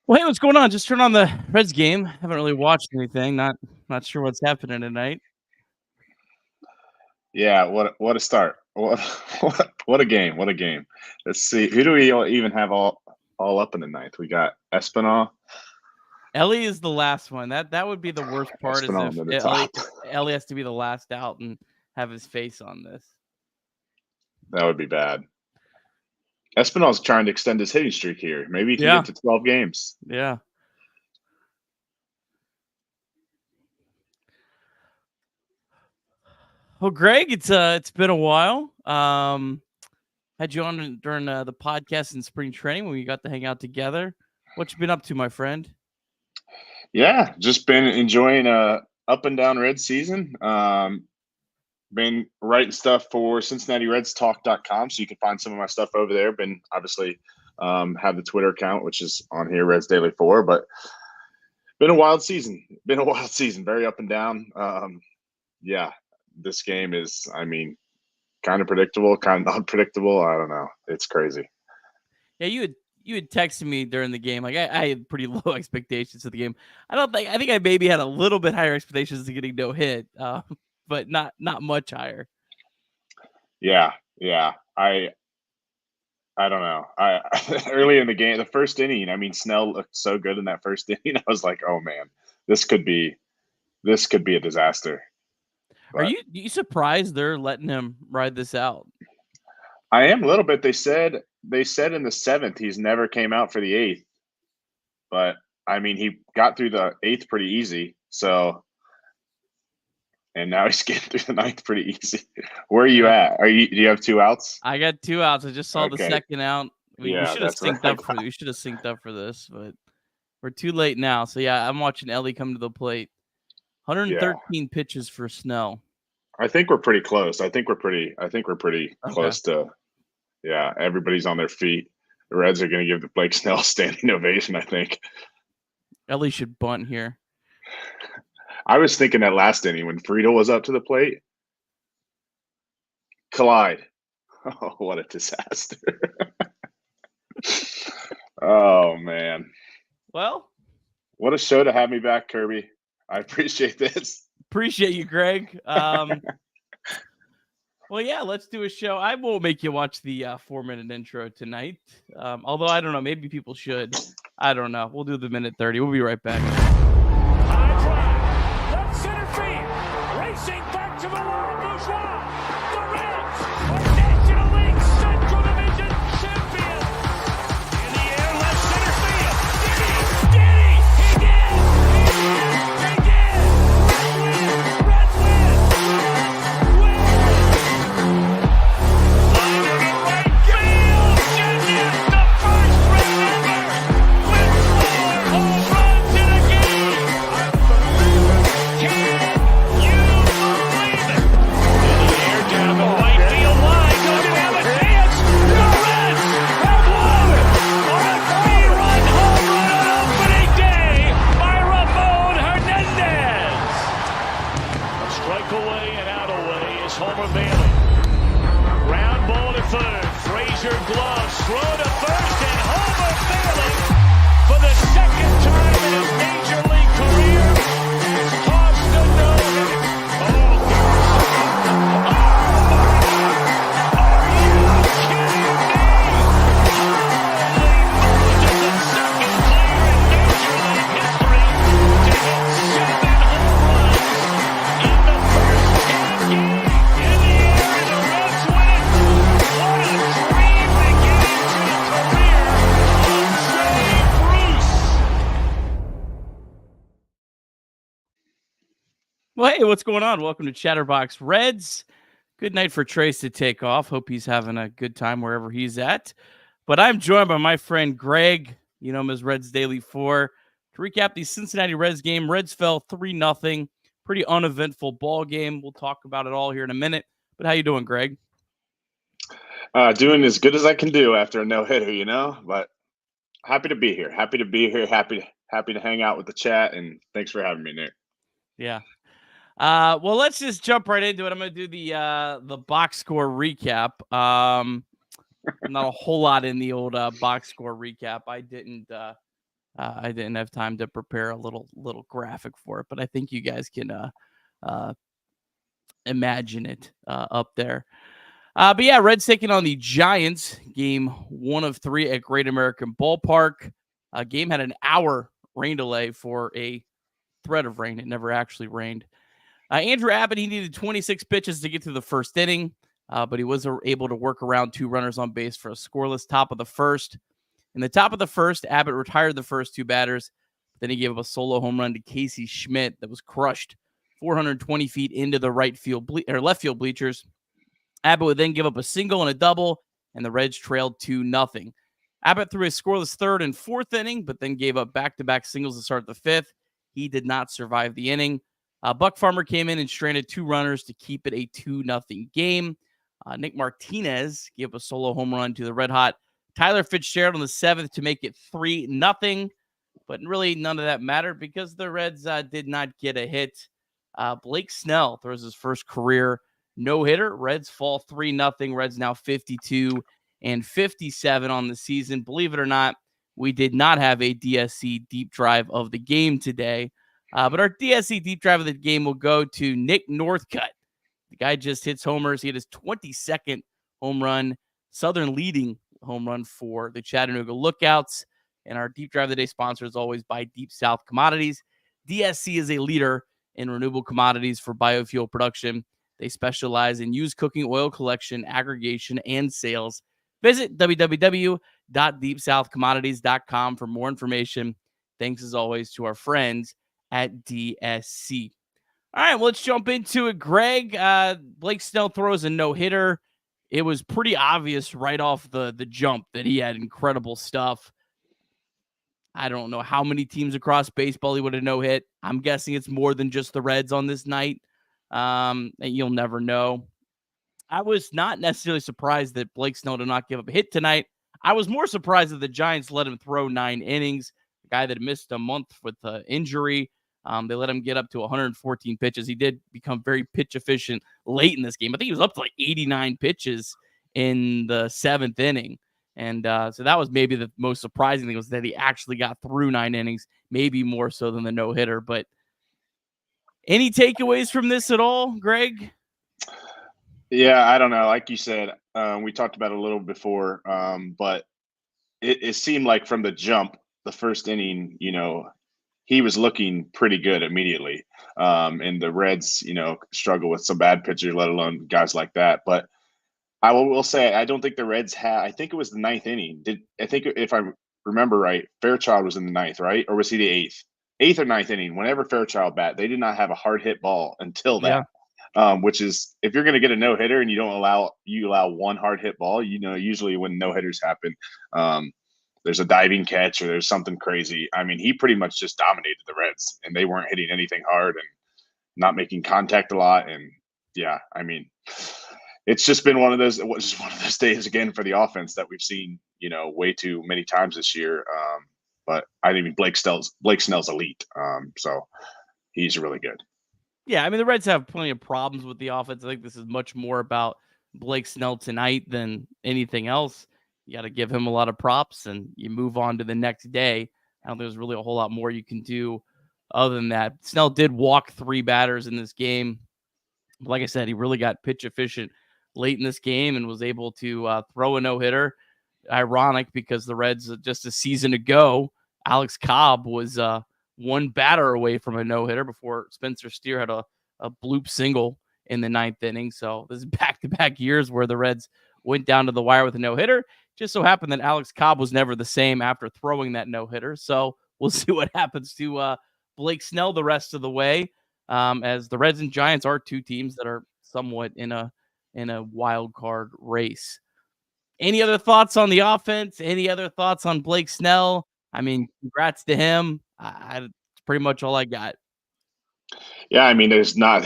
Well, hey, what's going on? Just turned on the Reds game. Haven't really watched anything. Not sure what's happening tonight. Yeah, what a start. What a game. What a game. Let's see. Who do we even have all up in the ninth? We got Espinal. Ellie is the last one. That would be the worst part, is Espinal if to the top. Ellie has to be the last out and have his face on this. That would be bad. Espinal's trying to extend his hitting streak here. Maybe he can get to 12 games. Yeah. Well, Greg, it's been a while. Had you on during the podcast in spring training when we got to hang out together. What you been up to, my friend? Yeah, just been enjoying a up and down Red season. Been writing stuff for Cincinnati Reds Talk.com, so you can find some of my stuff over there. Been obviously have the Twitter account, which is on here, Reds Daily 4, but been a wild season. Very up and down. Yeah, this game is, kind of predictable, kind of unpredictable. I don't know. It's crazy. Yeah, you had texted me during the game. Like I had pretty low expectations of the game. I think I maybe had a little bit higher expectations of getting no hit, but not much higher. Yeah. I don't know. Early in the game, the first inning, Snell looked so good in that first inning. I was like, oh man, this could be a disaster. But are you surprised they're letting him ride this out? I am a little bit. They said in the 7th he's never came out for the 8th, but he got through the 8th pretty easy. So, and now he's getting through the 9th pretty easy. Where are you at? Do you have 2 outs? I got 2 outs. I just saw the second out. We should have synced up for we should have synced up for this, but we're too late now. So yeah, I'm watching Ellie come to the plate. 113 pitches for Snell. I think we're pretty close. I think we're pretty close to. Yeah, everybody's on their feet. The Reds are going to give the Blake Snell standing ovation, I think. Ellie should bunt here. I was thinking that last inning when Friedel was up to the plate. Collide. Oh, what a disaster. Oh, man. Well. What a show to have me back, Kirby. I appreciate this. Appreciate you, Greg. Well, yeah, let's do a show. I won't make you watch the 4-minute intro tonight. Although, I don't know. Maybe people should. I don't know. We'll do the minute 30. We'll be right back. High drive. Left center field. Racing back to the Laurel Bourgeois. The Reds are National League Central Division champions. In the air, left center field. Did he? He did! He did! Reds win! Well, hey, what's going on? Welcome to Chatterbox Reds. Good night for Trace to take off. Hope he's having a good time wherever he's at. But I'm joined by my friend Greg, you know him as Reds Daily 4, to recap the Cincinnati Reds game. Reds fell 3-0. Pretty uneventful ball game. We'll talk about it all here in a minute. But how you doing, Greg? Doing as good as I can do after a no-hitter, But happy to be here. Happy to hang out with the chat, and thanks for having me, Nick. Yeah. Well, let's just jump right into it. I'm going to do the box score recap. Not a whole lot in the old box score recap. I didn't have time to prepare a little graphic for it, but I think you guys can imagine it up there. But yeah, Reds taking on the Giants, game 1 of 3 at Great American Ballpark. Game had an hour rain delay for a threat of rain. It never actually rained. Andrew Abbott, he needed 26 pitches to get to the first inning, but he was able to work around 2 runners on base for a scoreless top of the first. In the top of the first, Abbott retired the first 2 batters. Then he gave up a solo home run to Casey Schmidt that was crushed 420 feet into the left field bleachers. Abbott would then give up a single and a double, and the Reds trailed 2-0. Abbott threw a scoreless third and fourth inning, but then gave up back-to-back singles to start the fifth. He did not survive the inning. Buck Farmer came in and stranded 2 runners to keep it a 2-0 game. Nick Martinez gave a solo home run to the red-hot Tyler Fitzgerald on the 7th to make it 3-0. But really, none of that mattered because the Reds did not get a hit. Blake Snell throws his first career no-hitter. Reds fall 3-0. Reds now 52-57 on the season. Believe it or not, we did not have a DSC deep drive of the game today. But our DSC deep drive of the game will go to Nick Northcutt. The guy just hits homers. He had his 22nd home run, Southern leading home run for the Chattanooga Lookouts. And our deep drive of the day sponsor is always by Deep South Commodities. DSC is a leader in renewable commodities for biofuel production. They specialize in used cooking oil collection, aggregation, and sales. Visit www.deepsouthcommodities.com for more information. Thanks, as always, to our friends at DSC. All right, well, let's jump into it. Greg, Blake Snell throws a no-hitter. It was pretty obvious right off the jump that he had incredible stuff. I don't know how many teams across baseball he would have no-hit. I'm guessing it's more than just the Reds on this night. And you'll never know. I was not necessarily surprised that Blake Snell did not give up a hit tonight. I was more surprised that the Giants let him throw 9 innings. A guy that missed a month with an injury. They let him get up to 114 pitches. He did become very pitch efficient late in this game. I think he was up to like 89 pitches in the 7th inning. And so that was maybe the most surprising thing, was that he actually got through 9 innings, maybe more so than the no-hitter. But any takeaways from this at all, Greg? Yeah, I don't know. Like you said, we talked about it a little before, but it seemed like from the jump, the first inning, he was looking pretty good immediately. And the Reds, struggle with some bad pitchers, let alone guys like that. But I will say, I don't think the Reds had – I think it was the 9th inning. I think if I remember right, Fairchild was in the 9th, right? Or was he the 8th? 8th or 9th inning, whenever Fairchild bat, they did not have a hard hit ball until that. Yeah. Which is, if you're going to get a no-hitter and you allow one hard hit ball, usually when no-hitters happen, there's a diving catch or there's something crazy. I mean, he pretty much just dominated the Reds, and they weren't hitting anything hard and not making contact a lot. And yeah, I mean, it's just been one of those days again for the offense that we've seen, way too many times this year. But Blake Snell's elite. So he's really good. Yeah, I mean, the Reds have plenty of problems with the offense. I think this is much more about Blake Snell tonight than anything else. You got to give him a lot of props, and you move on to the next day. I don't think there's really a whole lot more you can do other than that. Snell did walk 3 batters in this game. Like I said, he really got pitch efficient late in this game and was able to throw a no-hitter. Ironic, because the Reds, just a season ago, Alex Cobb was 1 batter away from a no-hitter before Spencer Steer had a bloop single in the 9th inning. So this is back-to-back years where the Reds went down to the wire with a no-hitter. Just so happened that Alex Cobb was never the same after throwing that no-hitter. So we'll see what happens to Blake Snell the rest of the way, as the Reds and Giants are 2 teams that are somewhat in a wild card race. Any other thoughts on the offense? Any other thoughts on Blake Snell? I mean, congrats to him. That's pretty much all I got. Yeah, I mean, there's not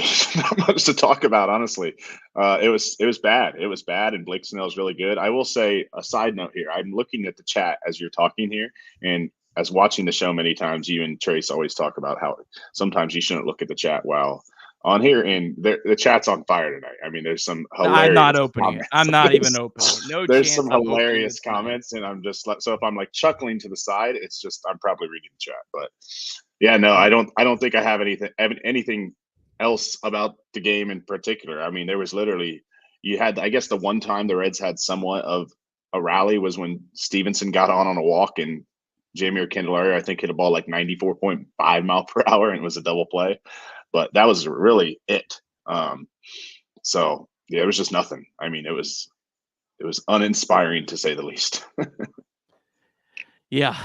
much to talk about, honestly. It was bad. It was bad, and Blake Snell is really good. I will say a side note here. I'm looking at the chat as you're talking here, and as watching the show many times, you and Trace always talk about how sometimes you shouldn't look at the chat while on here, and the chat's on fire tonight. I mean, there's some hilarious I'm not opening it. comments. I'm not even opening it. No There's chance some I'm opening hilarious this tonight. comments, and I'm just like, so if I'm like chuckling to the side, it's just I'm probably reading the chat. But yeah, no, I don't think I have anything else about the game in particular. I mean, there was literally, you had, I guess the one time the Reds had somewhat of a rally was when Stevenson got on a walk, and Jamie Candelario, I think, hit a ball like 94.5 mile per hour, and it was a double play. But that was really it. So yeah, it was just nothing. I mean, it was uninspiring to say the least. Yeah.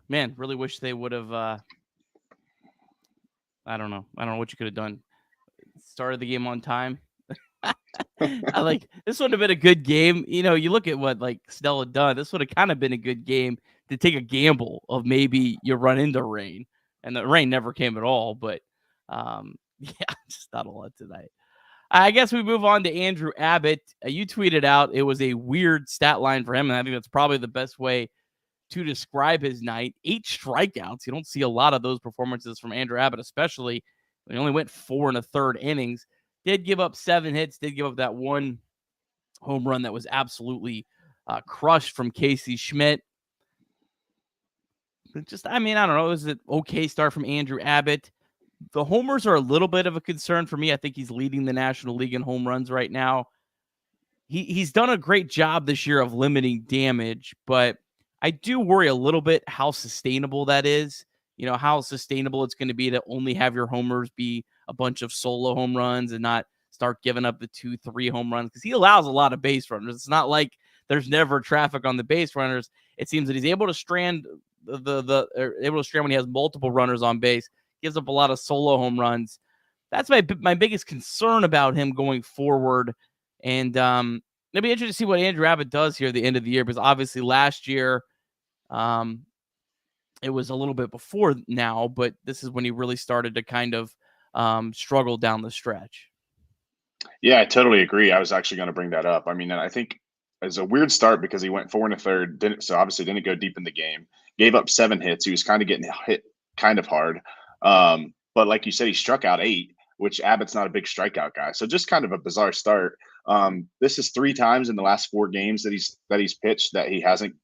Man, really wish they would have. I don't know what you could have done. Started the game on time. This would have been a good game. You know, you look at what like SNELL had done. This would have kind of been a good game to take a gamble of maybe you run into rain, and the rain never came at all. But yeah, just not a lot tonight. I guess we move on to Andrew Abbott. You tweeted out it was a weird stat line for him, and I think that's probably the best way to describe his night. 8 strikeouts. You don't see a lot of those performances from Andrew Abbott, especially when he only went 4 1/3 innings. Did give up 7 hits, did give up that one home run that was absolutely crushed from Casey Schmidt. Just, I mean, I don't know. It was an okay start from Andrew Abbott. The homers are a little bit of a concern for me. I think he's leading the National League in home runs right now. He's done a great job this year of limiting damage, but I do worry a little bit how sustainable that is. You know, how sustainable it's going to be to only have your homers be a bunch of solo home runs and not start giving up the 2-3 home runs, because he allows a lot of base runners. It's not like there's never traffic on the base runners. It seems that he's able to strand able to strand when he has multiple runners on base. Gives up a lot of solo home runs. That's my biggest concern about him going forward. And it'll be interesting to see what Andrew Abbott does here at the end of the year, because obviously last year it was a little bit before now, but this is when he really started to kind of struggle down the stretch. Yeah, I totally agree. I was actually going to bring that up. I mean, I think it's a weird start because he went 4 1/3, obviously didn't go deep in the game, gave up 7 hits. He was kind of getting hit kind of hard. But like you said, he struck out 8, which Abbott's not a big strikeout guy. So just kind of a bizarre start. This is 3 times in the last 4 games that he's pitched that he hasn't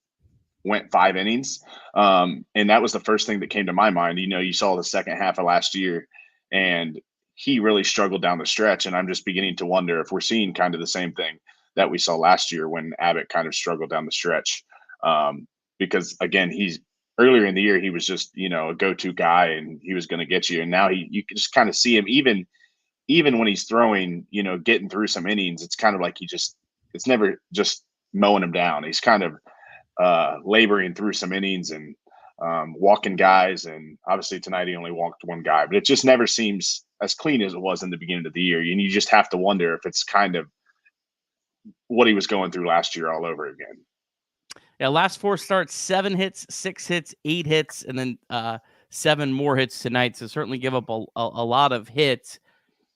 went 5 innings. And that was the first thing that came to my mind. You know, you saw the second half of last year, and he really struggled down the stretch. And I'm just beginning to wonder if we're seeing kind of the same thing that we saw last year when Abbott kind of struggled down the stretch. Because again, earlier in the year, he was just, you know, a go-to guy, and he was going to get you. And now you can just kind of see him, even when he's throwing, you know, getting through some innings, it's kind of like it's never just mowing him down. He's kind of laboring through some innings and walking guys. And obviously tonight he only walked 1 guy, but it just never seems as clean as it was in the beginning of the year. And you just have to wonder if it's kind of what he was going through last year all over again. Yeah, last 4 starts, 7 hits, 6 hits, 8 hits, and then 7 more hits tonight. So certainly give up a lot of hits.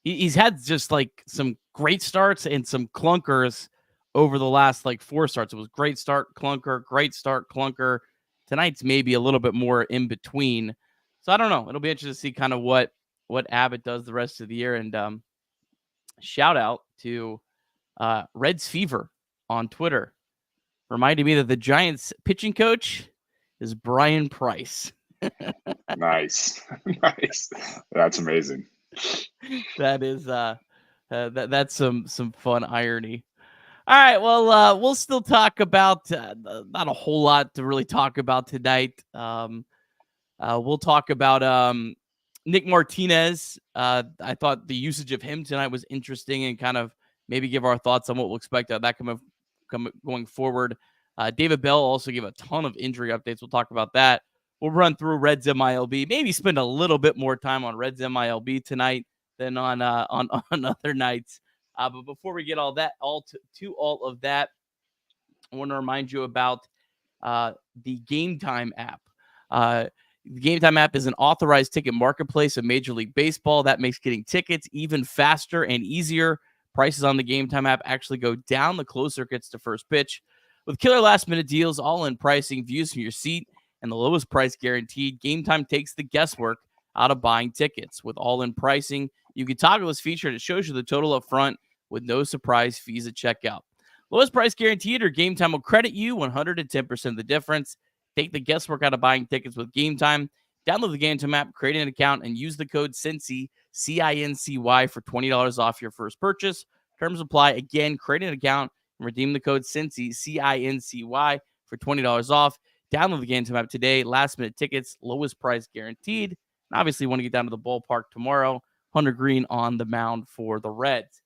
He's had just like some great starts and some clunkers over the last like 4 starts. It was great start, clunker, great start, clunker. Tonight's maybe a little bit more in between. So I don't know. It'll be interesting to see kind of what Abbott does the rest of the year. And shout out to Reds Fever on Twitter, reminding me that the Giants pitching coach is Brian Price. Nice. Nice. That's amazing. That is that's some fun irony. All right, well, we'll still talk about not a whole lot to really talk about tonight. We'll talk about Nick Martinez. I thought the usage of him tonight was interesting, and kind of maybe give our thoughts on what we'll expect out of that going forward. David Bell also gave a ton of injury updates. We'll talk about that. We'll run through Reds MILB, maybe spend a little bit more time on Reds MILB tonight than on other nights. But before we get all of that, I want to remind you about the Game Time app. The Game Time app is an authorized ticket marketplace of Major League Baseball that makes getting tickets even faster and easier. Prices on the Game Time app actually go down the closer it gets to first pitch. With killer last-minute deals, all-in pricing, views from your seat, and the lowest price guaranteed, Game Time takes the guesswork out of buying tickets. With all-in pricing, you can toggle this feature and it shows you the total up front with no surprise fees at checkout. Lowest price guaranteed, or Game Time will credit you 110% of the difference. Take the guesswork out of buying tickets with Game Time. Download the Game Time app, create an account, and use the code CINCY, CINCY, for $20 off your first purchase. Terms apply. Again, create an account and redeem the code CINCY, CINCY, for $20 off. Download the Game Time app today. Last-minute tickets, lowest price guaranteed. And obviously, want to get down to the ballpark tomorrow. Hunter Green on the mound for the Reds.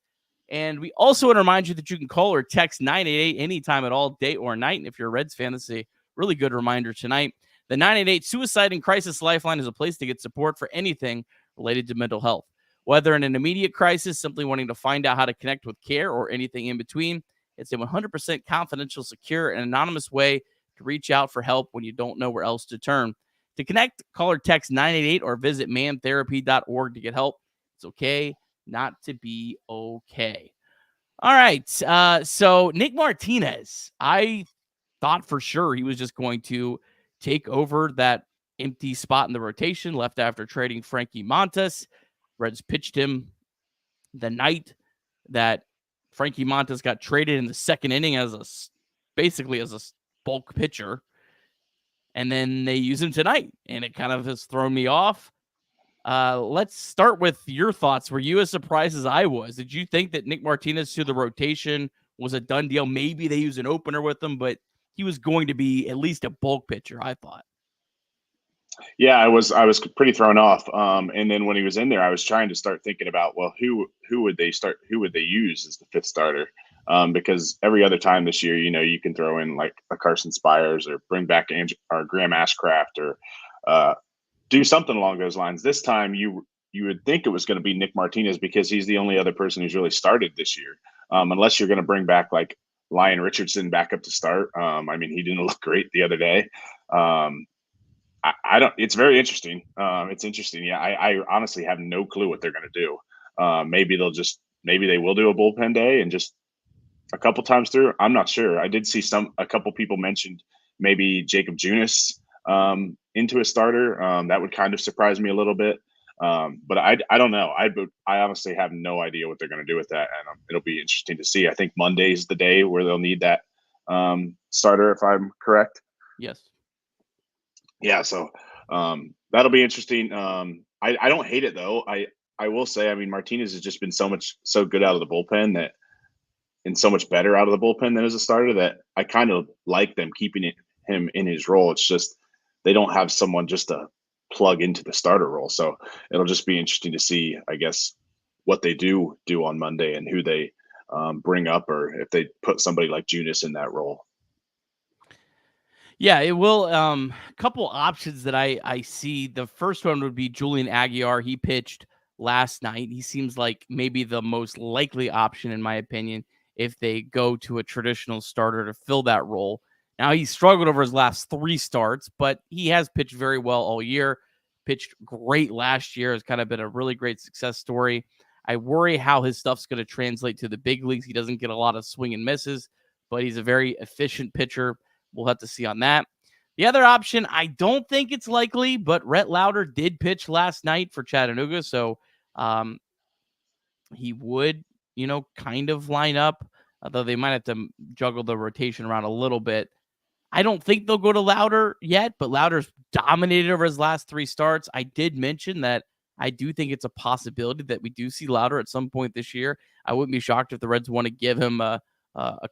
And we also want to remind you that you can call or text 988 anytime at all, day or night. And if you're a Reds fan, this is a really good reminder tonight. The 988 Suicide and Crisis Lifeline is a place to get support for anything related to mental health. Whether in an immediate crisis, simply wanting to find out how to connect with care, or anything in between, it's a 100% confidential, secure, and anonymous way to reach out for help when you don't know where else to turn. To connect, call or text 988 or visit mantherapy.org to get help. It's okay not to be okay. All right. So Nick Martinez, I thought for sure he was just going to take over that empty spot in the rotation left after trading Frankie Montas. Reds pitched him the night that Frankie Montas got traded in the second inning basically as a bulk pitcher. And then they use him tonight, and it kind of has thrown me off. Let's start with your thoughts. Were you as surprised as I was? Did you think that Nick Martinez to the rotation was a done deal? Maybe they use an opener with him, but he was going to be at least a bulk pitcher, I thought. Yeah, I was pretty thrown off. And then when he was in there, I was trying to start thinking about, well, who would they start? Who would they use as the fifth starter? Because every other time this year, you can throw in like a Carson Spires or bring back Graham Ashcraft or do something along those lines. This time, you would think it was going to be Nick Martinez because he's the only other person who's really started this year. Unless you're going to bring back like Lyon Richardson back up to start. He didn't look great the other day. I don't. It's very interesting. It's interesting. Yeah, I honestly have no clue what they're going to do. Maybe they will do a bullpen day and just a couple times through. I'm not sure. I did see a couple people mentioned maybe Jacob Junis into a starter. That would kind of surprise me a little bit. But I don't know. I honestly have no idea what they're going to do with that, and it'll be interesting to see. I think Monday's the day where they'll need that starter, if I'm correct. Yes. Yeah, so that'll be interesting. I don't hate it though. I will say, Martinez has just been so good out of the bullpen and so much better out of the bullpen than as a starter that I kind of like them keeping him in his role. It's just they don't have someone just to plug into the starter role. So it'll just be interesting to see, I guess, what they do on Monday and who they bring up, or if they put somebody like Junis in that role. Yeah, it will. A couple options that I see. The first one would be Julian Aguilar. He pitched last night. He seems like maybe the most likely option, in my opinion, if they go to a traditional starter to fill that role. Now, he struggled over his last 3 starts, but he has pitched very well all year. Pitched great last year. Has kind of been a really great success story. I worry how his stuff's going to translate to the big leagues. He doesn't get a lot of swing and misses, but he's a very efficient pitcher. We'll have to see on that. The other option, I don't think it's likely, but Rhett Lauder did pitch last night for Chattanooga, so he would, kind of line up, although they might have to juggle the rotation around a little bit. I don't think they'll go to Lauder yet, but Lauder's dominated over his last 3 starts. I did mention that I do think it's a possibility that we do see Lauder at some point this year. I wouldn't be shocked if the Reds want to give him a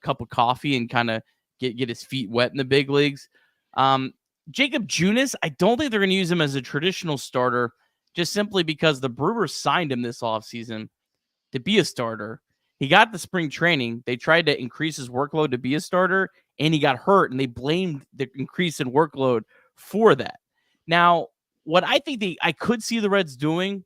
cup of coffee and kind of get his feet wet in the big leagues. Jacob Junis, I don't think they're going to use him as a traditional starter, just simply because the Brewers signed him this offseason to be a starter. He got the spring training. They tried to increase his workload to be a starter, and he got hurt, and they blamed the increase in workload for that. Now, what I think I could see the Reds doing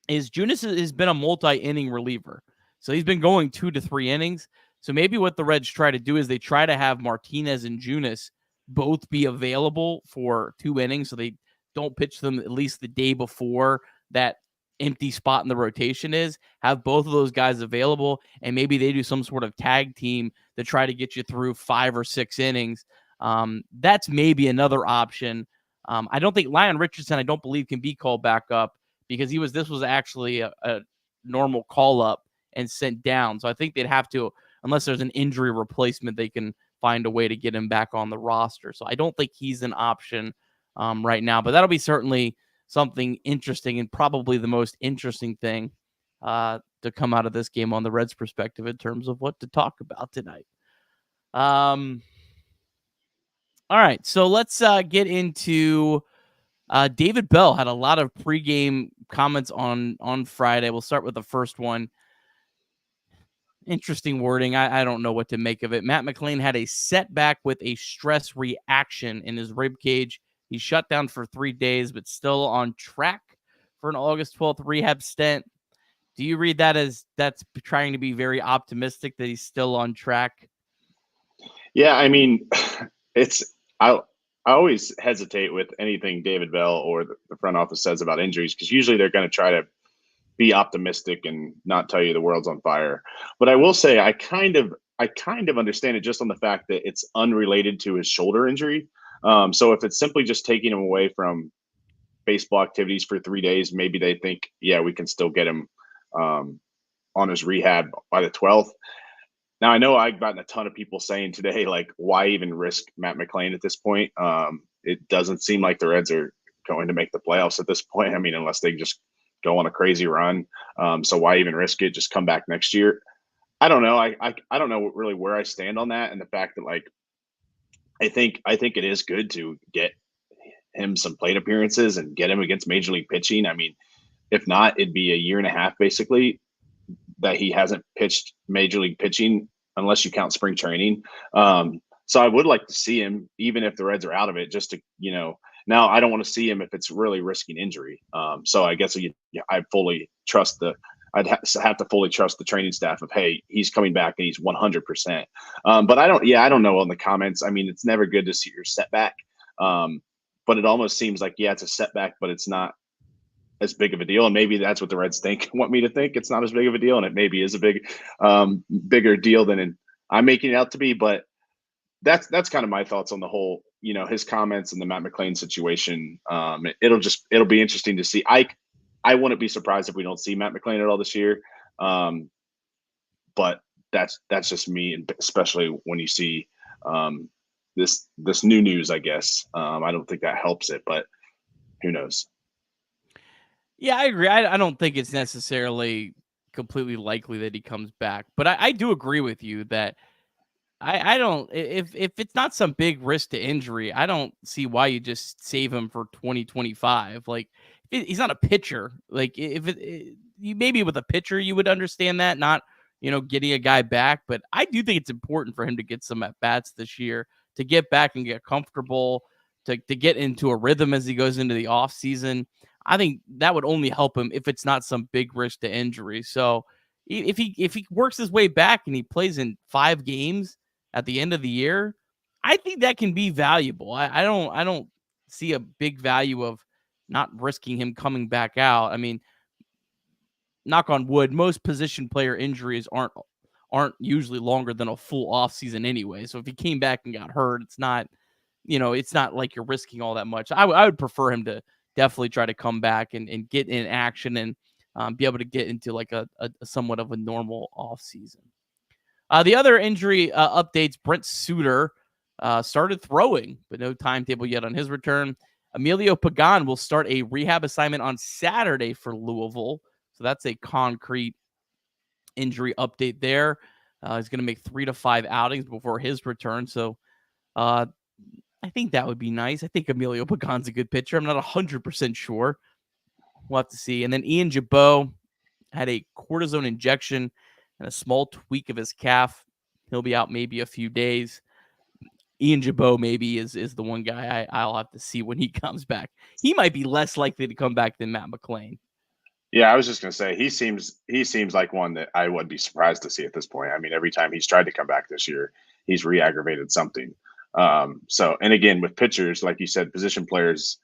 is Junis has been a multi-inning reliever. So he's been going 2 to 3 innings. So maybe what the Reds try to do is they try to have Martinez and Junis both be available for 2 innings, so they don't pitch them at least the day before that empty spot in the rotation is. Have both of those guys available, and maybe they do some sort of tag team to try to get you through 5 or 6 innings. That's maybe another option. I don't think Lyon Richardson, I don't believe, can be called back up because this was actually a normal call up and sent down. So I think they'd have to, unless there's an injury replacement, they can find a way to get him back on the roster. So I don't think he's an option right now, but that'll be certainly something interesting and probably the most interesting thing to come out of this game on the Reds' perspective in terms of what to talk about tonight. All right, so let's get into David Bell had a lot of pregame comments on Friday. We'll start with the first one. Interesting wording. I don't know what to make of it. Matt McLain had a setback with a stress reaction in his rib cage. He's shut down for 3 days, but still on track for an August 12th rehab stint. Do you read that as that's trying to be very optimistic that he's still on track? Yeah, I mean, I always hesitate with anything David Bell or the front office says about injuries because usually they're going to try to be optimistic and not tell you the world's on fire. But I will say I kind of understand it just on the fact that it's unrelated to his shoulder injury. So if it's simply just taking him away from baseball activities for 3 days, maybe they think, yeah, we can still get him on his rehab by the 12th. Now, I know I've gotten a ton of people saying today, like, why even risk Matt McLain at this point? It doesn't seem like the Reds are going to make the playoffs at this point. I mean, unless they just go on a crazy run. So why even risk it? Just come back next year. I don't know. I don't know really where I stand on that, and the fact that like I think it is good to get him some plate appearances and get him against major league pitching. I mean, if not, it'd be a year and a half basically that he hasn't pitched major league pitching unless you count spring training. So I would like to see him, even if the Reds are out of it, just to, now I don't want to see him if it's really risking injury. So I guess I fully trust I'd have to fully trust the training staff of, hey, he's coming back and he's 100%. But I don't know on the comments. I mean, it's never good to see your setback. But it almost seems like, yeah, it's a setback, but it's not as big of a deal. And maybe that's what the Reds want me to think. It's not as big of a deal. And it maybe is a bigger deal than I'm making it out to be. But that's kind of my thoughts on the whole, his comments and the Matt McLain situation. It'll be interesting to see. I wouldn't be surprised if we don't see Matt McLain at all this year. But that's just me, and especially when you see this new news, I guess. I don't think that helps it, but who knows? Yeah, I agree. I don't think it's necessarily completely likely that he comes back, but I do agree with you that I don't, if it's not some big risk to injury, I don't see why you just save him for 2025. Like, he's not a pitcher. Like, you maybe with a pitcher you would understand that, not getting a guy back. But I do think it's important for him to get some at bats this year, to get back and get comfortable, to get into a rhythm as he goes into the off season. I think that would only help him if it's not some big risk to injury. So if he works his way back and he plays in 5 games at the end of the year, I think that can be valuable. I don't see a big value of not risking him coming back out. I mean, knock on wood, most position player injuries aren't usually longer than a full off season anyway. So if he came back and got hurt, it's not like you're risking all that much. I would prefer him to definitely try to come back and get in action and be able to get into like a somewhat of a normal off season. The other injury updates, Brent Suter started throwing, but no timetable yet on his return. Emilio Pagan will start a rehab assignment on Saturday for Louisville. So that's a concrete injury update there. He's going to make 3 to 5 outings before his return. So I think that would be nice. I think Emilio Pagan's a good pitcher. I'm not 100% sure. We'll have to see. And then Ian Jabot had a cortisone injection and a small tweak of his calf. He'll be out maybe a few days. Ian Jabot maybe is the one guy I'll have to see when he comes back. He might be less likely to come back than Matt McLain. Yeah, I was just going to say he seems like one that I would be surprised to see at this point. I mean, every time he's tried to come back this year, he's re-aggravated something. So, and again, with pitchers, like you said, position players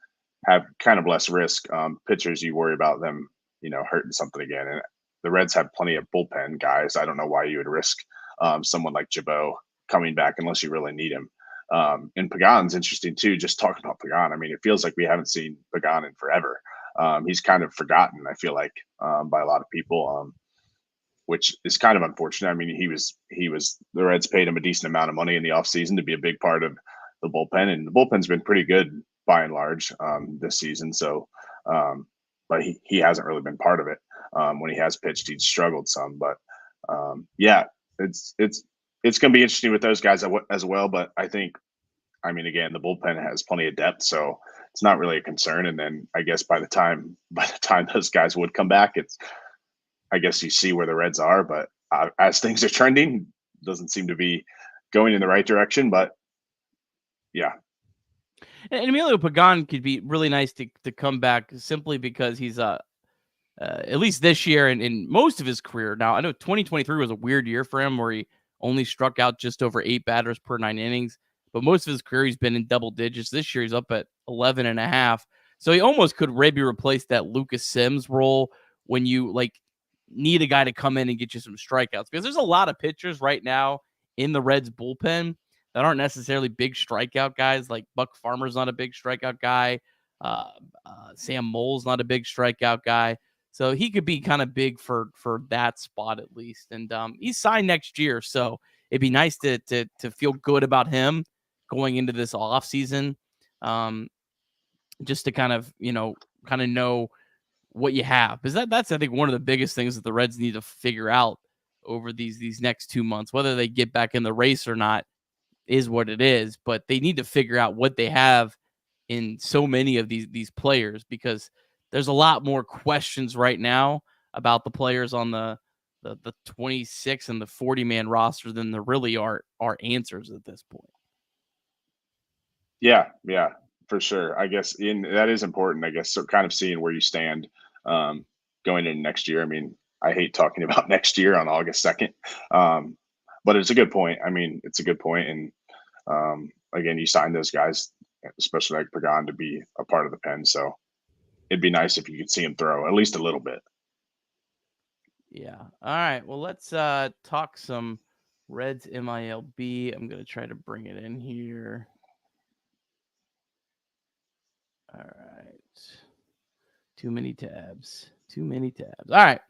have kind of less risk. Pitchers, you worry about them, hurting something again. And the Reds have plenty of bullpen guys. I don't know why you would risk someone like Jabot coming back unless you really need him. And Pagan's interesting too. Just talking about Pagan, I mean, it feels like we haven't seen Pagan in forever. He's kind of forgotten, I feel like, by a lot of people, which is kind of unfortunate. I mean, he was the Reds paid him a decent amount of money in the offseason to be a big part of the bullpen, and the bullpen's been pretty good by and large this season. So, but he hasn't really been part of it. When he has pitched, he's struggled some. But yeah, it's going to be interesting with those guys as well. But I think, I mean, again, the bullpen has plenty of depth, so it's not really a concern. And then I guess by the time those guys would come back, I guess you see where the Reds are. But as things are trending, doesn't seem to be going in the right direction. But yeah. And Emilio Pagan could be really nice to come back simply because he's at least this year and in most of his career. Now, I know 2023 was a weird year for him where he only struck out just over 8 batters per 9 innings. But most of his career, he's been in double digits. This year, he's up at 11.5. So he almost could maybe replace that Lucas Sims role when you need a guy to come in and get you some strikeouts. Because there's a lot of pitchers right now in the Reds bullpen that aren't necessarily big strikeout guys. Like Buck Farmer's not a big strikeout guy. Sam Moll's not a big strikeout guy. So he could be kind of big for that spot at least. And he's signed next year. So it'd be nice to feel good about him going into this offseason, just to kind of know what you have. Because that's, I think, one of the biggest things that the Reds need to figure out over these next 2 months. Whether they get back in the race or not is what it is. But they need to figure out what they have in so many of these players, because there's a lot more questions right now about the players on the 26 and the 40-man roster than there really are answers at this point. Yeah, for sure. I guess that is important, I guess, so kind of seeing where you stand going into next year. I mean, I hate talking about next year on August 2nd, but it's a good point. I mean, it's a good point. And again, you sign those guys, especially like Pagan, to be a part of the pen. So it'd be nice if you could see him throw at least a little bit. Yeah. All right. Well, let's talk some Reds MILB. I'm going to try to bring it in here. All right. Too many tabs. All right.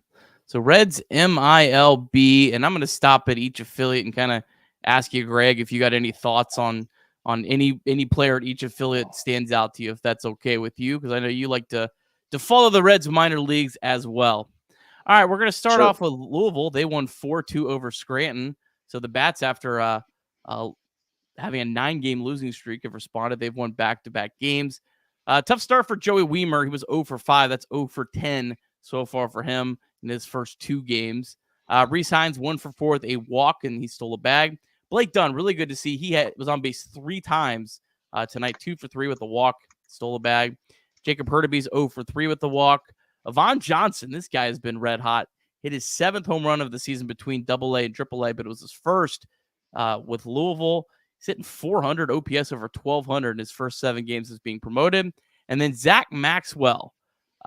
So Reds MILB, and I'm going to stop at each affiliate and kind of ask you, Greg, if you got any thoughts on any player at each affiliate stands out to you, if that's okay with you, because I know you like to follow the Reds minor leagues as well. All right, we're going to start off with Louisville. They won 4-2 over Scranton. So the Bats, after having a 9-game losing streak, have responded. They've won back-to-back games. Tough start for Joey Wiemer. He was 0 for 5. That's 0 for 10 so far for him in his first 2 games. Reese Hines 1 for 4 with a walk, and he stole a bag. Blake Dunn, really good to see. He was on base 3 times tonight, 2 for 3 with a walk, stole a bag. Jacob Hurtaby's 0 for 3 with the walk. Avon Johnson, this guy has been red hot. Hit his 7th home run of the season between AA and AAA, but it was his first with Louisville. He's hitting 400 OPS over 1,200 in his first 7 games as being promoted. And then Zach Maxwell,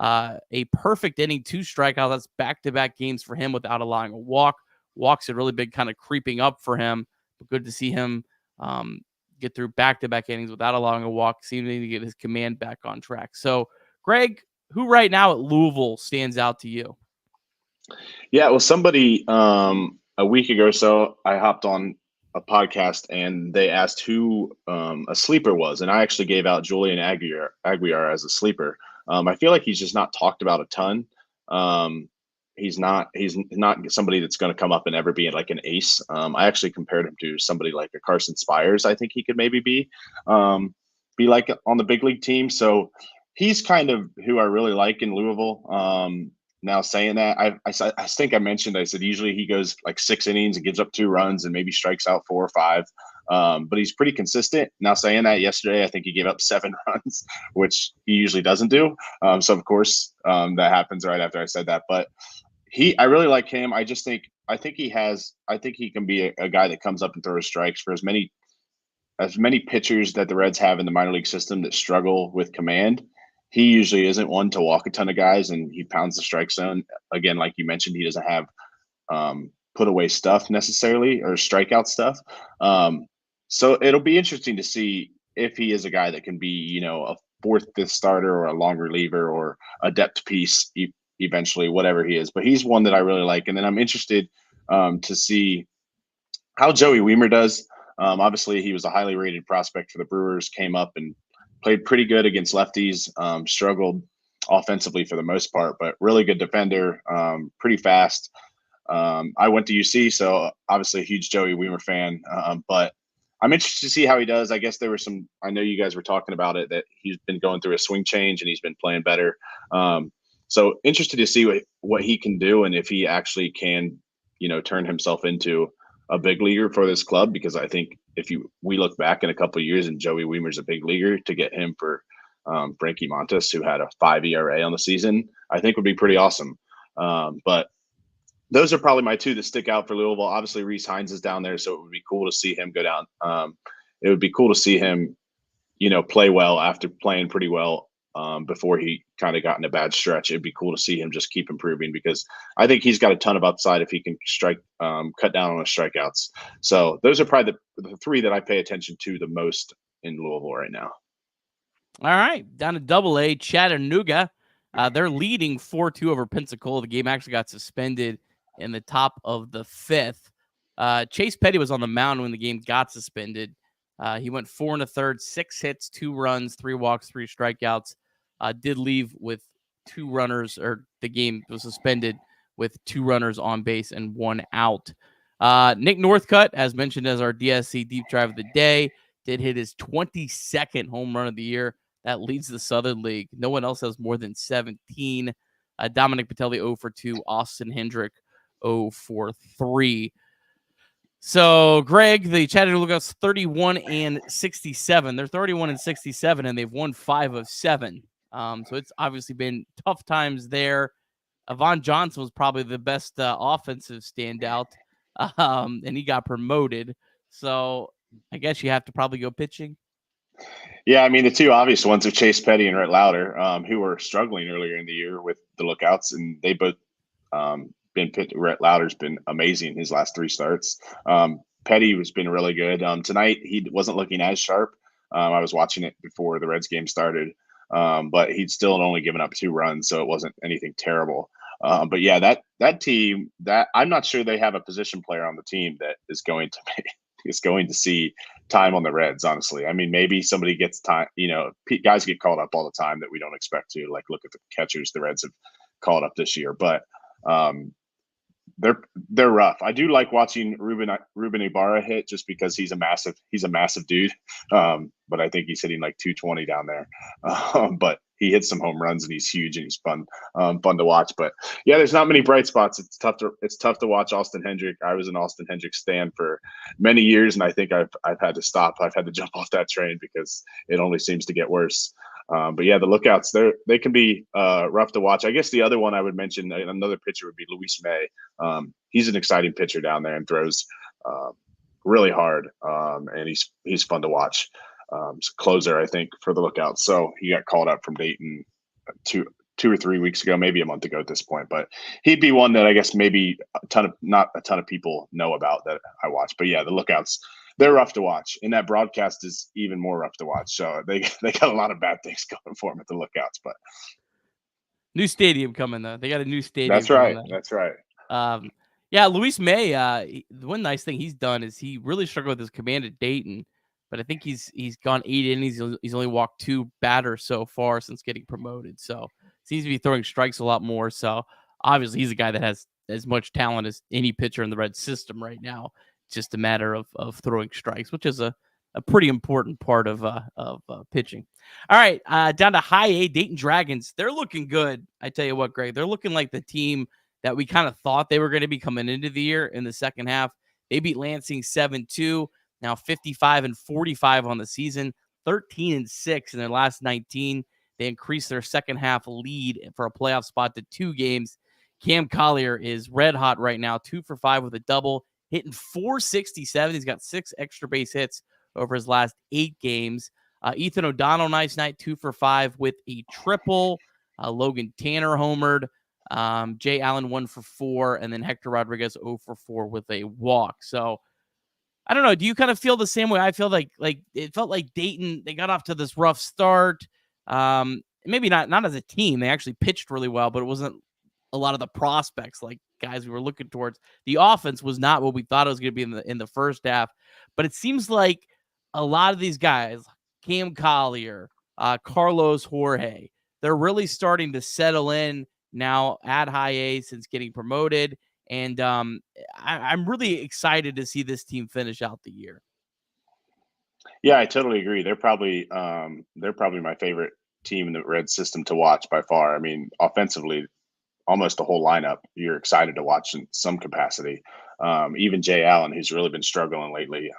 a perfect inning, 2 strikeouts. That's back-to-back games for him without allowing a walk. Walks had really been kind of creeping up for him, but good to see him get through back-to-back innings without allowing a walk, seeming to get his command back on track. So, Greg, who right now at Louisville stands out to you? Yeah, well, somebody a week ago or so, I hopped on a podcast and they asked who a sleeper was, and I actually gave out Julian Aguiar as a sleeper. I feel like he's just not talked about a ton. He's not somebody that's going to come up and ever be like an ace. I actually compared him to somebody like a Carson Spires. I think he could maybe be like on the big league team. So he's kind of who I really like in Louisville. Now saying that, I think I mentioned, I said usually he goes like 6 innings and gives up 2 runs and maybe strikes out 4 or 5. But he's pretty consistent. Now saying that, yesterday I think he gave up 7 runs, which he usually doesn't do. So of course that happens right after I said that. But I really like him. I think he can be a guy that comes up and throws strikes for as many pitchers that the Reds have in the minor league system that struggle with command. He usually isn't one to walk a ton of guys, and he pounds the strike zone. Again, like you mentioned, he doesn't have put away stuff necessarily or strikeout stuff. So it'll be interesting to see if he is a guy that can be, a fourth, fifth starter or a long reliever or a depth piece eventually, whatever he is. But he's one that I really like. And then I'm interested to see how Joey Weimer does. Obviously, he was a highly rated prospect for the Brewers, came up and played pretty good against lefties, struggled offensively for the most part, but really good defender, pretty fast. I went to UC, so obviously a huge Joey Weimer fan, but I'm interested to see how he does. I guess there were I know you guys were talking about it, that he's been going through a swing change and he's been playing better. So interested to see what he can do and if he actually can, turn himself into a big leaguer for this club, because I think if we look back in a couple of years and Joey Weimer's a big leaguer, to get him for Frankie Montas, who had a 5 ERA on the season, I think would be pretty awesome. But those are probably my two that stick out for Louisville. Obviously, Reese Hines is down there, so it would be cool to see him go down. It would be cool to see him, play well after playing pretty well before he kind of got in a bad stretch. It'd be cool to see him just keep improving, because I think he's got a ton of upside if he can cut down on his strikeouts. So those are probably the three that I pay attention to the most in Louisville right now. All right, down to Double-A, Chattanooga. They're leading 4-2 over Pensacola. The game actually got suspended in the top of the fifth. Chase Petty was on the mound when the game got suspended. He went 4 1/3, 6 hits, 2 runs, 3 walks, 3 strikeouts. Did leave with 2 runners, or the game was suspended with 2 runners on base and 1 out. Nick Northcutt, as mentioned as our DSC Deep Drive of the day, did hit his 22nd home run of the year. That leads the Southern League. No one else has more than 17. Dominic Patelli 0 for 2. Austin Hendrick 0 for 3. So, Greg, the Chattanooga Lookouts 31-67. They're 31-67, and they've won 5 of 7. So it's obviously been tough times there. Avon Johnson was probably the best offensive standout, and he got promoted. So I guess you have to probably go pitching. Yeah, I mean, the two obvious ones are Chase Petty and Rhett Lauder, who were struggling earlier in the year with the Lookouts, and they both been pitched. Rhett Lauder's been amazing his last 3 starts. Petty has been really good. Tonight, he wasn't looking as sharp. I was watching it before the Reds game started, but he'd still only given up 2 runs, so it wasn't anything terrible. But yeah, that team, that I'm not sure they have a position player on the team that is going to see time on the Reds, honestly. I mean, maybe somebody gets time, guys get called up all the time that we don't expect to, like look at the catchers the Reds have called up this year, but they're rough. I do like watching Ruben Ibarra hit, just because he's a massive dude. But I think he's hitting like 220 down there. But he hits some home runs and he's huge and he's fun to watch. But yeah, there's not many bright spots. It's tough to watch Austin Hendrick. I was an Austin Hendrick stan for many years, and I think I've had to stop. I've had to jump off that train because it only seems to get worse. But yeah, the Lookouts, they can be rough to watch. I guess the other one I would mention, another pitcher, would be Luis May. He's an exciting pitcher down there and throws really hard, and he's fun to watch. Closer, I think, for the Lookouts. So he got called up from Dayton two or 3 weeks ago, maybe a month ago at this point. But he'd be one that I guess maybe not a ton of people know about that I watch. But yeah, the Lookouts, they're rough to watch, and that broadcast is even more rough to watch. So they got a lot of bad things going for them at the Lookouts. But new stadium coming though. They got a new stadium. That's right. That's right. Yeah, Luis May. The one nice thing he's done is he really struggled with his command at Dayton, but I think he's gone 8 innings. He's only walked 2 batters so far since getting promoted. So seems to be throwing strikes a lot more. So obviously he's a guy that has as much talent as any pitcher in the Red system right now. It's just a matter of throwing strikes, which is a pretty important part of pitching. All right, down to High A, Dayton Dragons. They're looking good. I tell you what, Greg, they're looking like the team that we kind of thought they were going to be coming into the year in the second half. They beat Lansing 7-2, now 55-45 on the season, 13-6 in their last 19. They increased their second half lead for a playoff spot to 2 games. Cam Collier is red hot right now, 2 for 5 with a double, hitting .467. He's got 6 extra base hits over his last 8 games. Ethan O'Donnell, nice night, 2 for 5 with a triple. Logan Tanner homered. Jay Allen 1 for 4, and then Hector Rodriguez 0 for 4 with a walk. So I don't know. Do you kind of feel the same way? I feel like it felt like Dayton, they got off to this rough start. Maybe not as a team. They actually pitched really well, but it wasn't a lot of the prospects, like guys we were looking towards. The offense was not what we thought it was going to be in the first half. But it seems like a lot of these guys, Cam Collier, Carlos Jorge, they're really starting to settle in now at high A since getting promoted. And I'm really excited to see this team finish out the year. Yeah, I totally agree. They're probably my favorite team in the Red system to watch by far. I mean, offensively, almost the whole lineup you're excited to watch in some capacity. Even Jay Allen, who's really been struggling lately.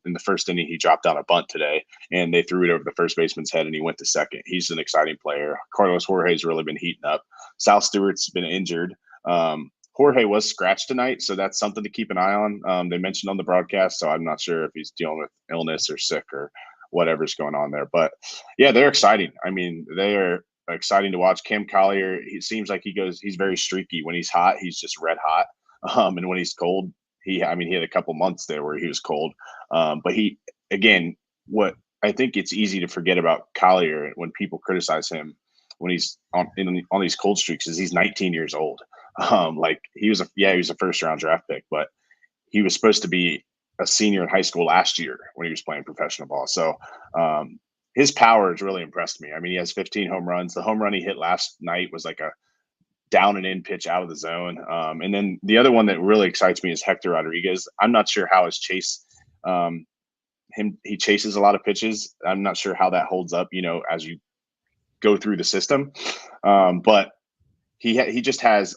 In the first inning, he dropped down a bunt today, and they threw it over the first baseman's head, and he went to second. He's an exciting player. Carlos Jorge's really been heating up. Sal Stewart's been injured. Jorge was scratched tonight, so that's something to keep an eye on. They mentioned on the broadcast, so I'm not sure if he's dealing with illness or sick or whatever's going on there. But yeah, they're exciting. I mean, they are exciting to watch. Cam Collier, he seems like he's very streaky. When he's hot, he's just red hot. And when he's cold, he had a couple months there where he was cold. But what I think it's easy to forget about Collier when people criticize him when he's on these cold streaks is he's 19 years old. He was a first round draft pick, but he was supposed to be a senior in high school last year when he was playing professional ball. So his power has really impressed me. I mean, he has 15 home runs. The home run he hit last night was like a down and in pitch out of the zone. And then the other one that really excites me is Hector Rodriguez. I'm not sure how his chase, he chases a lot of pitches. I'm not sure how that holds up, as you go through the system. But he just has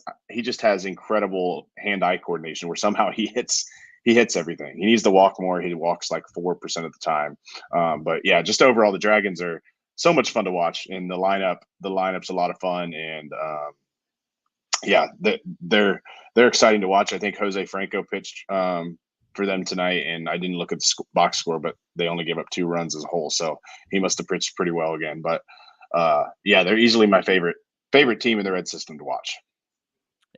incredible hand-eye coordination where somehow he hits everything. He needs to walk more. He walks like 4% of the time. But yeah, just overall, the Dragons are so much fun to watch, and the lineup's a lot of fun. And yeah, they're exciting to watch. I think Jose Franco pitched for them tonight, and I didn't look at the box score, but they only gave up 2 runs as a whole, so he must have pitched pretty well again. But yeah, they're easily my favorite team in the Red system to watch.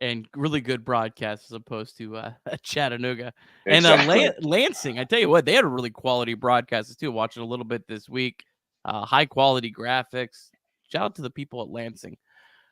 And really good broadcast as opposed to Chattanooga. Exactly. And Lansing, I tell you what, they had a really quality broadcast too. Watching a little bit this week. High quality graphics. Shout out to the people at Lansing.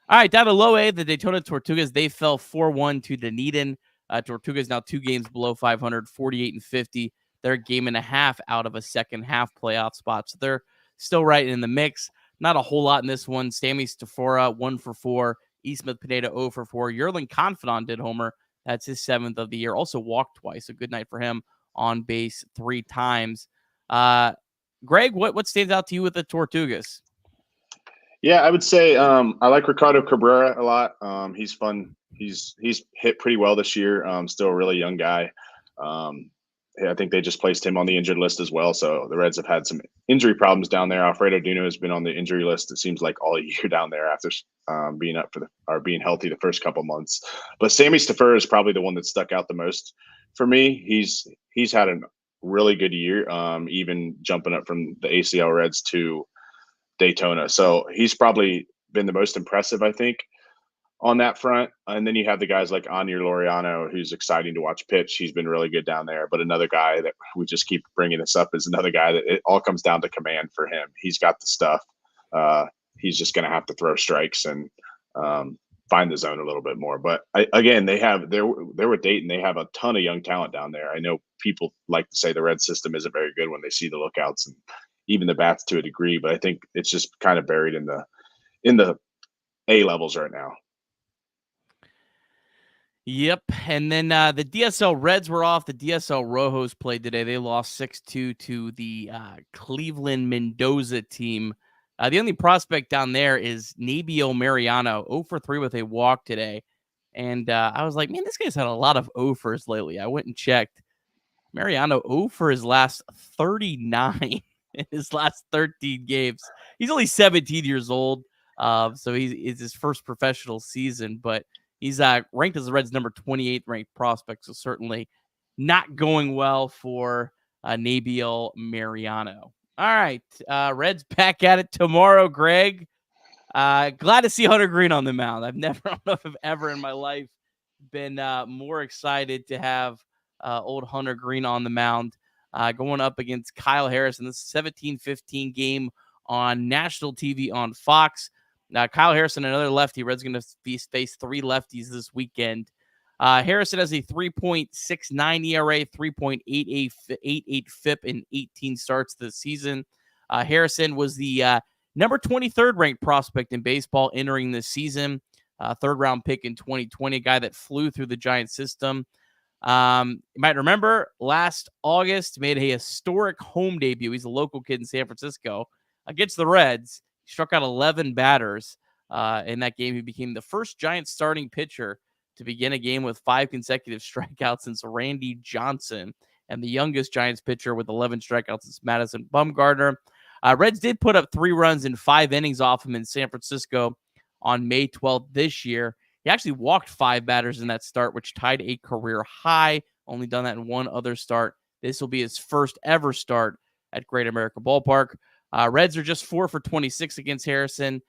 All right, down to low A, the Daytona Tortugas, they fell 4-1 to Dunedin. Tortugas now 2 games below 500, 48-50. They're a game and a half out of a second half playoff spot. So they're still right in the mix. Not a whole lot in this one. Sammy Stafora, 1 for 4. Eastmith Pineda, 0 for 4. Yerlin Confidant did homer. That's his 7th of the year. Also walked twice. A good night for him. On base 3 times. Greg, what stands out to you with the Tortugas? Yeah, I would say I like Ricardo Cabrera a lot. He's fun. He's hit pretty well this year. Still a really young guy. I think they just placed him on the injured list as well. So the Reds have had some injury problems down there. Alfredo Duno has been on the injury list, it seems like, all year down there after being healthy the first couple months. But Sammy Staffer is probably the one that stuck out the most for me. He's had a really good year, even jumping up from the ACL Reds to Daytona. So he's probably been the most impressive, I think, on that front. And then you have the guys like Anier Laureano, who's exciting to watch pitch. He's been really good down there. But another guy that we just keep bringing this up is another guy that it all comes down to command for him. He's got the stuff. He's just going to have to throw strikes and find the zone a little bit more. But they're with Dayton. They have a ton of young talent down there. I know people like to say the Red system isn't very good when they see the lookouts and even the bats to a degree, but I think it's just kind of buried in the A levels right now. Yep. And then the DSL Reds were off. The DSL Rojos played today. They lost 6-2 to the Cleveland Mendoza team. The only prospect down there is Nabil Mariano, 0 for 3 with a walk today. And I was like, man, this guy's had a lot of 0-fers lately. I went and checked. Mariano 0 for his last 39 in his last 13 games. He's only 17 years old. So it's his first professional season, but he's ranked as the Reds' number 28 ranked prospect. So certainly not going well for Nabil Mariano. All right. Reds back at it tomorrow, Greg. Glad to see Hunter Green on the mound. I don't know if I've ever in my life been more excited to have old Hunter Green on the mound. going up against Kyle Harrison. This is 17-15 game on national TV on Fox. Now, Kyle Harrison, another lefty. Reds going to face 3 lefties this weekend. Harrison has a 3.69 ERA, 3.88 FIP in 18 starts this season. Harrison was the number 23rd ranked prospect in baseball entering this season. 3rd round pick in 2020, a guy that flew through the Giants system. You might remember last August made a historic home debut. He's a local kid in San Francisco against the Reds. He struck out 11 batters in that game. He became the first Giants starting pitcher to begin a game with 5 consecutive strikeouts since Randy Johnson, and the youngest Giants pitcher with 11 strikeouts since Madison Bumgarner. Reds did put up 3 runs in 5 innings off him in San Francisco on May 12th this year. He actually walked 5 batters in that start, which tied a career high. Only done that in one other start. This will be his first ever start at Great America Ballpark. Reds are just 4 for 26 against Harrison.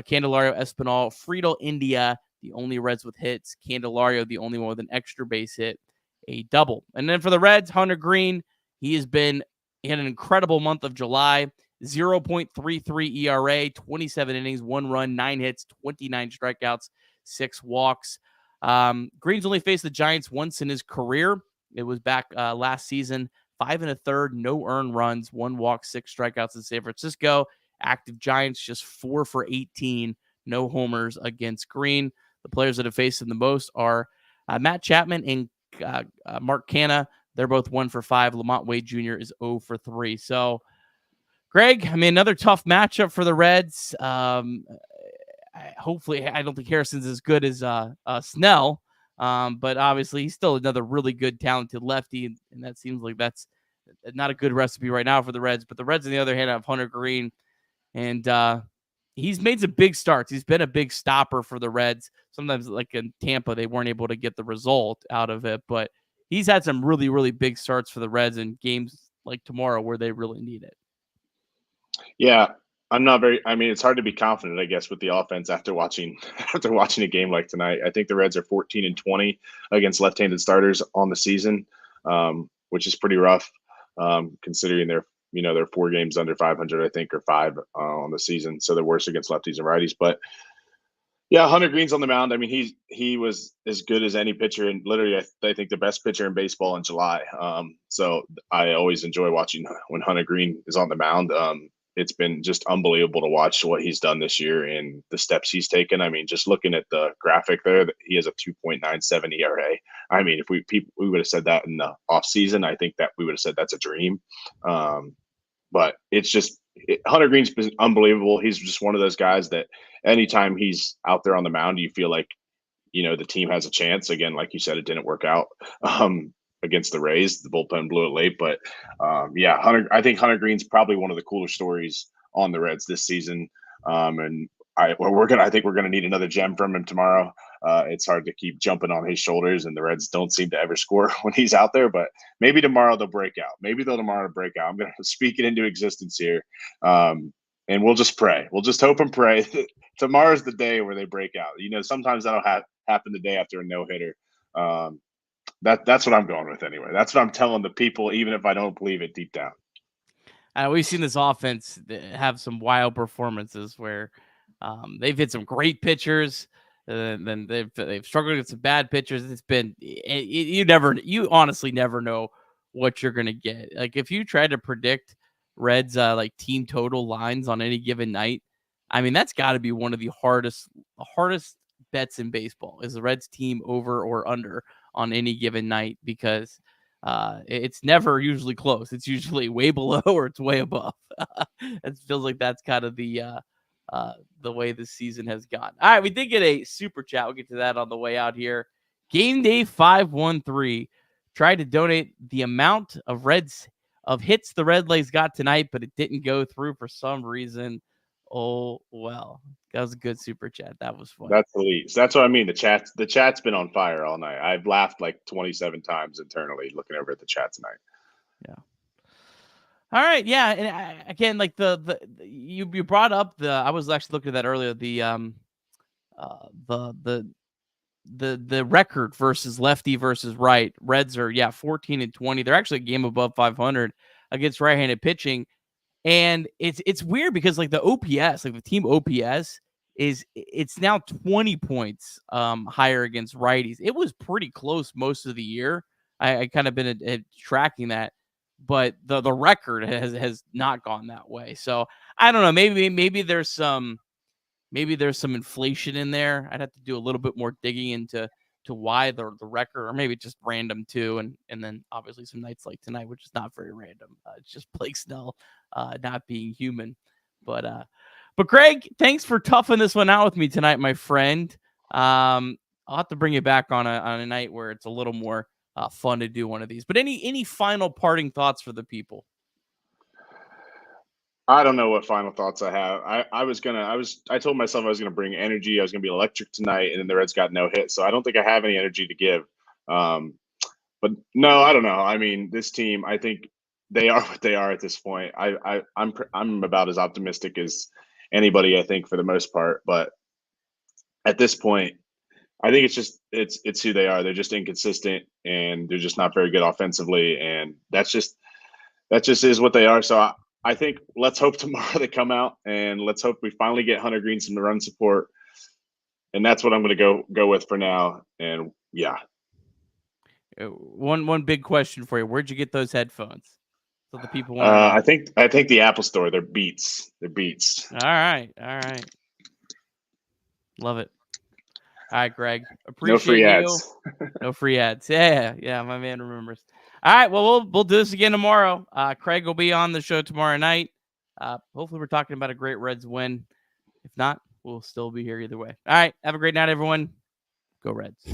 Candelario, Espinal, Friedel, India, the only Reds with hits. Candelario, the only one with an extra base hit, a double. And then for the Reds, Hunter Green, he had an incredible month of July. 0.33 ERA, 27 innings, 1 run, 9 hits, 29 strikeouts, 6 walks. Green's only faced the Giants once in his career. It was back last season. 5 1/3, no earned runs, 1 walk, 6 strikeouts in San Francisco. Active Giants just 4 for 18, no homers against Green. The players that have faced him the most are Matt Chapman and Mark Canha. They're both 1 for 5. Lamont Wade Jr. is 0 for 3. So, Greg, I mean, another tough matchup for the Reds. Hopefully, I don't think Harrison's as good as Snell, but obviously he's still another really good, talented lefty, and that seems like that's not a good recipe right now for the Reds. But the Reds, on the other hand, have Hunter Green, and he's made some big starts. He's been a big stopper for the Reds. Sometimes, like in Tampa, they weren't able to get the result out of it, but he's had some really, really big starts for the Reds in games like tomorrow where they really need it. Yeah, it's hard to be confident, I guess, with the offense after watching a game like tonight. I think the Reds are 14-20 against left-handed starters on the season, which is pretty rough, considering they're 4 games under 500, I think, or 5 on the season. So they're worse against lefties and righties. But yeah, Hunter Green's on the mound. I mean, he was as good as any pitcher, and literally, I think the best pitcher in baseball in July. So I always enjoy watching when Hunter Green is on the mound. It's been just unbelievable to watch what he's done this year and the steps he's taken. I mean, just looking at the graphic there, he has a 2.97 ERA. I mean, if we would have said that in the offseason, I think that we would have said that's a dream. But it's just Hunter Green's been unbelievable. He's just one of those guys that anytime he's out there on the mound, you feel like, the team has a chance. Again, like you said, it didn't work out against the Rays. The bullpen blew it late. But, I think Hunter Green's probably one of the cooler stories on the Reds this season. And I think we're going to need another gem from him tomorrow. It's hard to keep jumping on his shoulders, and the Reds don't seem to ever score when he's out there. But maybe tomorrow they'll break out. I'm going to speak it into existence here, and we'll just pray. We'll just hope and pray that tomorrow's the day where they break out. Sometimes that'll happen the day after a no-hitter. That's what I'm going with anyway. That's what I'm telling the people, even if I don't believe it deep down. We've seen this offense have some wild performances where they've hit some great pitchers, then they've struggled with some bad pitchers. It's been you honestly never know what you're gonna get. Like if you try to predict Reds like team total lines on any given night, I mean that's got to be one of the hardest bets in baseball is the Reds team over or under on any given night because it's never usually close. It's usually way below or it's way above. It feels like that's kind of the way this season has gone. All right, we did get a super chat. We'll get to that on the way out here. Game Day 513 tried to donate the amount of hits the Red Legs got tonight, but it didn't go through for some reason. Oh well, that was a good super chat. That was fun. That's the least. That's what I mean. The chat's been on fire all night. I've laughed like 27 times internally looking over at the chat tonight. Yeah. All right. Yeah. And again, like you brought up I was actually looking at that earlier. The the record versus lefty versus right. Reds are 14-20. They're actually a game above 500 against right-handed pitching. And it's weird because like the OPS, like the team OPS it's now 20 points higher against righties. It was pretty close most of the year. I kind of been tracking that, but the record has not gone that way. So I don't know. Maybe there's some inflation in there. I'd have to do a little bit more digging into why the record, or maybe just random too, and then obviously some nights like tonight, which is not very random. It's just Blake Snell not being human. But Greg, thanks for toughing this one out with me tonight, my friend. I'll have to bring you back on a night where it's a little more fun to do one of these. But any final parting thoughts for the people? I don't know what final thoughts I have. I told myself I was gonna bring energy. I was gonna be electric tonight, and then the Reds got no hit. So I don't think I have any energy to give. But no, I don't know. I mean, this team, I think they are what they are at this point. I'm about as optimistic as anybody, I think, for the most part. But at this point, I think it's who they are. They're just inconsistent, and they're just not very good offensively, and that just is what they are. So I think let's hope tomorrow they come out, and let's hope we finally get Hunter Green some run support, and that's what I'm going to go with for now. And yeah, one big question for you: where'd you get those headphones? So the people want to know. I think the Apple Store. They're Beats. All right. Love it. All right, Greg. Appreciate no free ads. No free ads. Yeah. My man remembers. All right. Well, we'll do this again tomorrow. Craig will be on the show tomorrow night. Hopefully, we're talking about a great Reds win. If not, we'll still be here either way. All right. Have a great night, everyone. Go Reds.